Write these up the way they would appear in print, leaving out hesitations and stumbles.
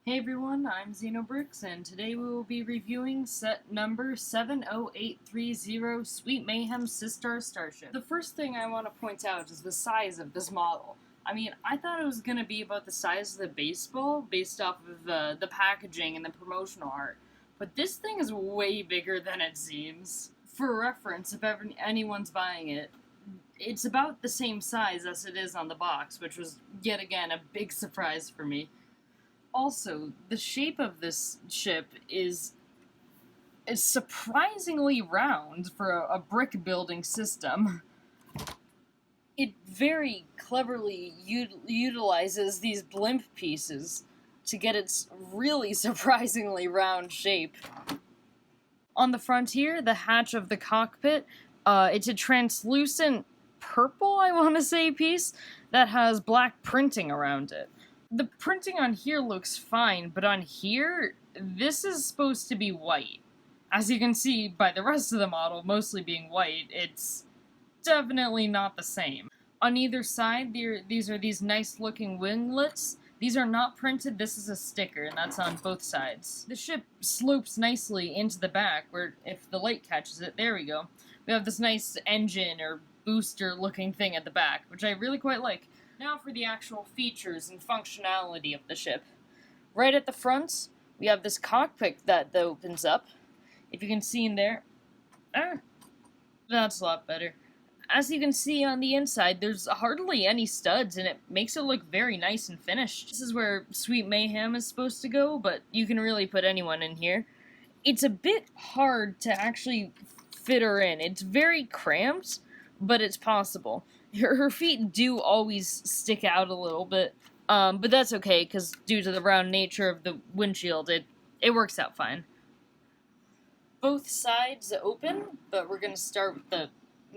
Hey everyone, I'm Xenobrix, and today we will be reviewing set number 70830, Sweet Mayhem Systar Starship. The first thing I want to point out is the size of this model. I mean, I thought it was going to be about the size of the baseball based off of the packaging and the promotional art, but this thing is way bigger than it seems. For reference, if anyone's buying it, it's about the same size as it is on the box, which was, yet again, a big surprise for me. Also, the shape of this ship is surprisingly round for a brick building system. It very cleverly utilizes these blimp pieces to get its really surprisingly round shape. On the front here, the hatch of the cockpit, it's a translucent purple, I want to say, piece that has black printing around it. The printing on here looks fine, but on here, this is supposed to be white. As you can see by the rest of the model mostly being white, it's definitely not the same. On either side, these are these nice looking winglets. These are not printed, this is a sticker, and that's on both sides. The ship slopes nicely into the back, where if the light catches it, there we go. We have this nice engine or booster looking thing at the back, which I really quite like. Now for the actual features and functionality of the ship. Right at the front, we have this cockpit that opens up. If you can see in there, that's a lot better. As you can see on the inside, there's hardly any studs, and it makes it look very nice and finished. This is where Sweet Mayhem is supposed to go, but you can really put anyone in here. It's a bit hard to actually fit her in. It's very cramped, but it's possible. Her feet do always stick out a little bit, but that's okay, because due to the round nature of the windshield, it works out fine. Both sides open, but we're going to start with the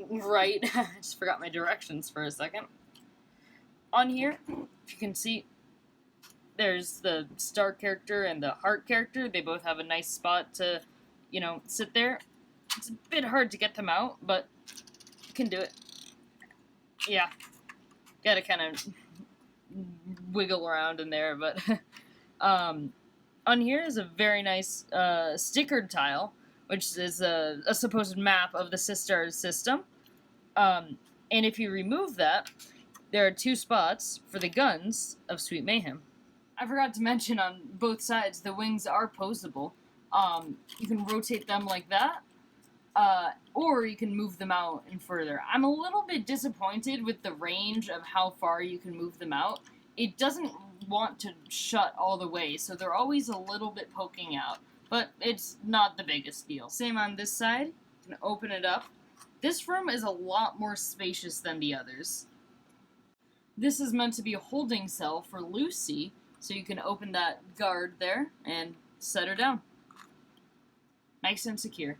right. I just forgot my directions for a second. On here, if you can see, there's the star character and the heart character. They both have a nice spot to, sit there. It's a bit hard to get them out, but you can do it. Yeah, gotta kind of wiggle around in there, but on here is a very nice stickered tile, which is a supposed map of the Systar system. And if you remove that, there are two spots for the guns of Sweet Mayhem. I forgot to mention on both sides, the wings are posable. You can rotate them like that, or you can move them out and further. I'm a little bit disappointed with the range of how far you can move them out. It doesn't want to shut all the way, so they're always a little bit poking out, but it's not the biggest deal. Same on this side. You can open it up. This room is a lot more spacious than the others. This is meant to be a holding cell for Lucy, so you can open that guard there and set her down. Nice and secure.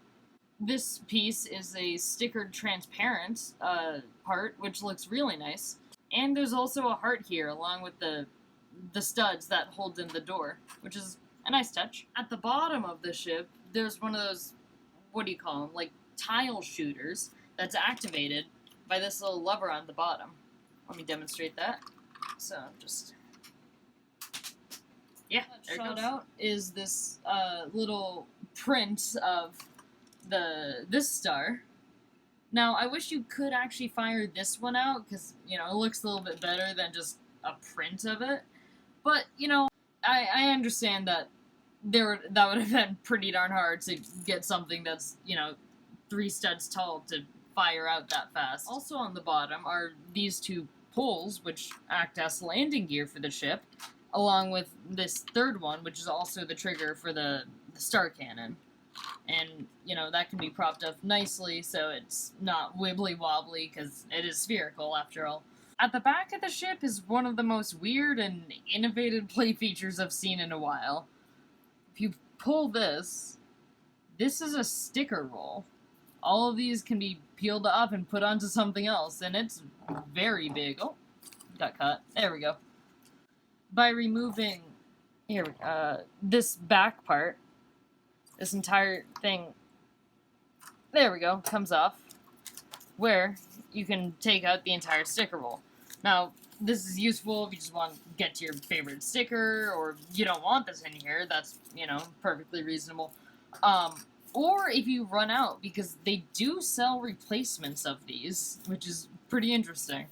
This piece is a stickered transparent part, which looks really nice. And there's also a heart here, along with the studs that hold in the door, which is a nice touch. At the bottom of the ship, there's one of those, what do you call them, like tile shooters that's activated by this little lever on the bottom. Let me demonstrate that. So, just... yeah, there it goes. Shot out is this little print of this star. Now, I wish you could actually fire this one out, because, it looks a little bit better than just a print of it. But, I understand that that would have been pretty darn hard to get something that's, 3 studs tall to fire out that fast. Also on the bottom are these two poles, which act as landing gear for the ship, along with this third one, which is also the trigger for the star cannon. And, that can be propped up nicely so it's not wibbly-wobbly, because it is spherical, after all. At the back of the ship is one of the most weird and innovative play features I've seen in a while. If you pull this is a sticker roll. All of these can be peeled up and put onto something else, and it's very big. Oh, got cut. There we go. By removing this back part, this entire thing, there we go, comes off, where you can take out the entire sticker roll. Now, this is useful if you just want to get to your favorite sticker, or you don't want this in here, that's, you know, perfectly reasonable. Or if you run out, because they do sell replacements of these, which is pretty interesting.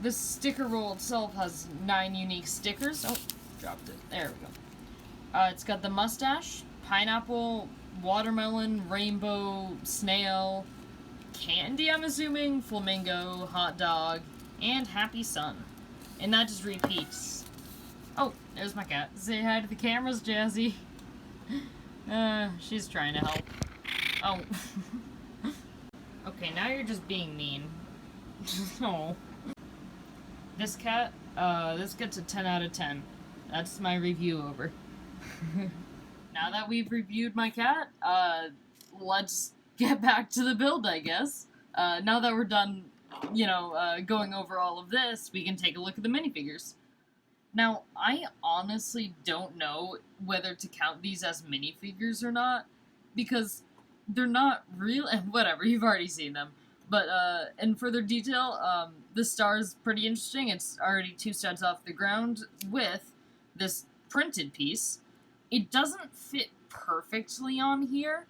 This sticker roll itself has 9 unique stickers. Oh, dropped it. There we go. It's got the mustache, pineapple, watermelon, rainbow, snail, candy, I'm assuming, flamingo, hot dog, and happy sun. And that just repeats. Oh, there's my cat. Say hi to the cameras, Jazzy. She's trying to help. Oh. Okay, now you're just being mean. Oh. This cat, this gets a 10 out of 10. That's my review over. Now that we've reviewed my cat, let's get back to the build, I guess. Now that we're done, you know, going over all of this, we can take a look at the minifigures. Now, I honestly don't know whether to count these as minifigures or not, because they're not real. Whatever, you've already seen them. But in further detail, the star is pretty interesting. It's already 2 studs off the ground with this printed piece. It doesn't fit perfectly on here.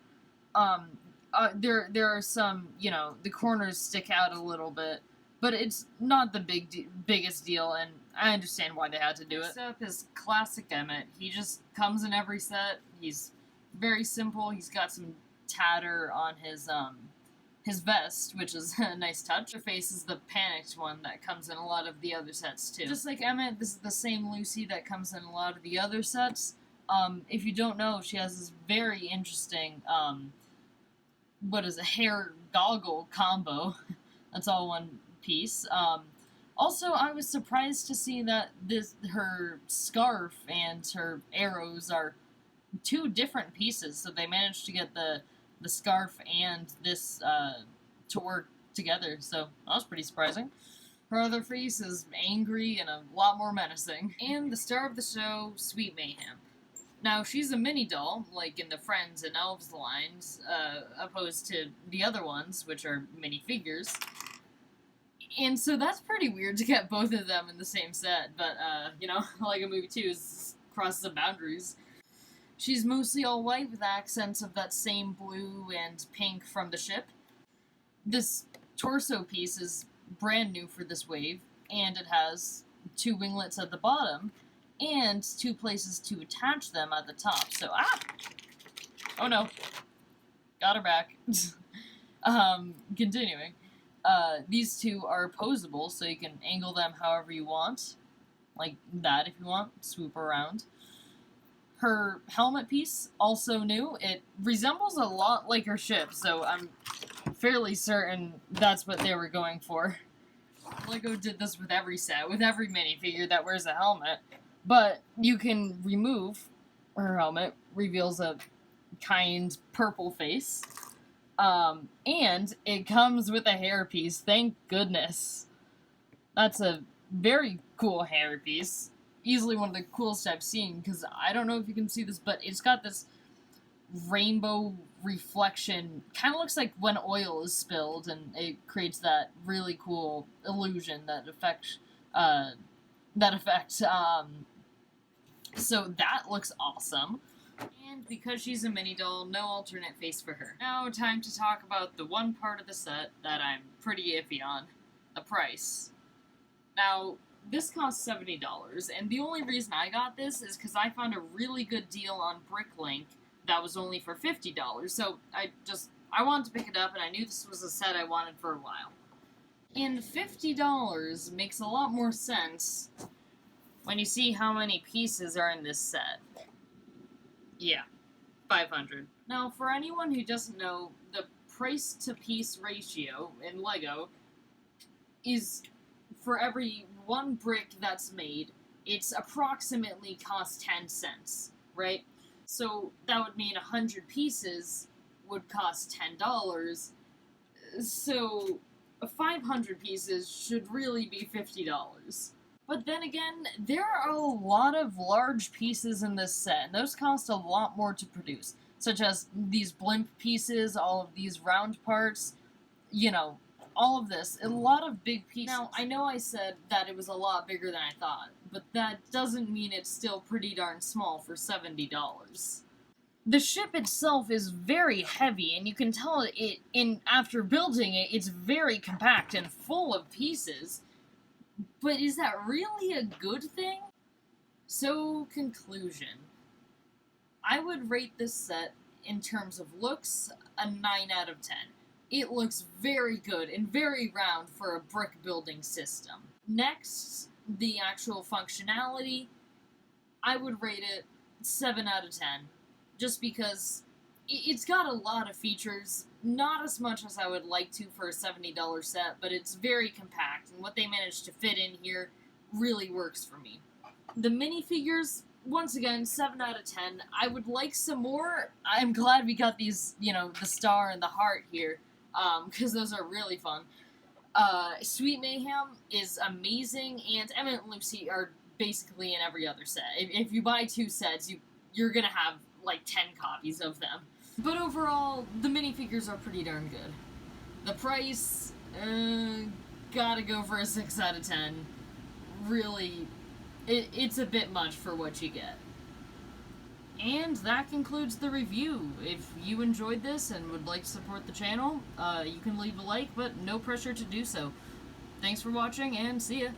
There are some, you know, the corners stick out a little bit, but it's not the biggest deal, and I understand why they had to do it. Next up is Classic Emmett. He just comes in every set. He's very simple. He's got some tatter on his vest, which is a nice touch. Her face is the panicked one that comes in a lot of the other sets, too. Just like Emmett, this is the same Lucy that comes in a lot of the other sets. If you don't know, she has this very interesting, hair goggle combo. That's all one piece. Also, I was surprised to see that her scarf and her arrows are 2 different pieces, so they managed to get the scarf and this to work together, so that was pretty surprising. Her other face is angry and a lot more menacing. And the star of the show, Sweet Mayhem. Now, she's a mini doll, like in the Friends and Elves lines, opposed to the other ones, which are minifigures. And so that's pretty weird to get both of them in the same set, but, you know, like a movie too, crosses the boundaries. She's mostly all white with accents of that same blue and pink from the ship. This torso piece is brand new for this wave, and it has 2 winglets at the bottom, and 2 places to attach them at the top. So, oh no. Got her back. Continuing. These 2 are posable, so you can angle them however you want. Like that if you want. Swoop around. Her helmet piece, also new. It resembles a lot like her ship, so I'm fairly certain that's what they were going for. LEGO did this with every set, with every minifigure that wears a helmet. But you can remove her helmet, reveals a kind purple face. And it comes with a hairpiece, thank goodness. That's a very cool hairpiece. Easily one of the coolest I've seen, because I don't know if you can see this, but it's got this rainbow reflection. Kind of looks like when oil is spilled, and it creates that really cool illusion, that effect. So that looks awesome. And because she's a mini doll, no alternate face for her. Now, time to talk about the one part of the set that I'm pretty iffy on. The price. Now, this costs $70, and the only reason I got this is because I found a really good deal on Bricklink that was only for $50, so I wanted to pick it up, and I knew this was a set I wanted for a while. And $50 makes a lot more sense when you see how many pieces are in this set. Yeah, 500. Now, for anyone who doesn't know, the price-to-piece ratio in LEGO is, for every 1 brick that's made, it's approximately cost 10 cents, right? So that would mean 100 pieces would cost $10. So 500 pieces should really be $50. But then again, there are a lot of large pieces in this set, and those cost a lot more to produce, such as these blimp pieces, all of these round parts. You know, all of this, a lot of big pieces. Now, I know I said that it was a lot bigger than I thought, but that doesn't mean it's still pretty darn small for $70. The ship itself is very heavy, and you can tell after building it, it's very compact and full of pieces. But is that really a good thing? So, conclusion. I would rate this set, in terms of looks, a 9 out of 10. It looks very good and very round for a brick building system. Next, the actual functionality, I would rate it 7 out of 10. Just because it's got a lot of features, not as much as I would like to for a $70 set, but it's very compact, and what they managed to fit in here really works for me. The minifigures, once again, 7 out of 10. I would like some more. I'm glad we got these, the star and the heart here, because those are really fun. Sweet Mayhem is amazing, and Emmett and Lucy are basically in every other set. If you buy 2 sets, you're gonna have like 10 copies of them. But overall, the minifigures are pretty darn good. The price, gotta go for a 6 out of 10. Really, it's a bit much for what you get. And that concludes the review. If you enjoyed this and would like to support the channel, you can leave a like, but no pressure to do so. Thanks for watching, and see ya!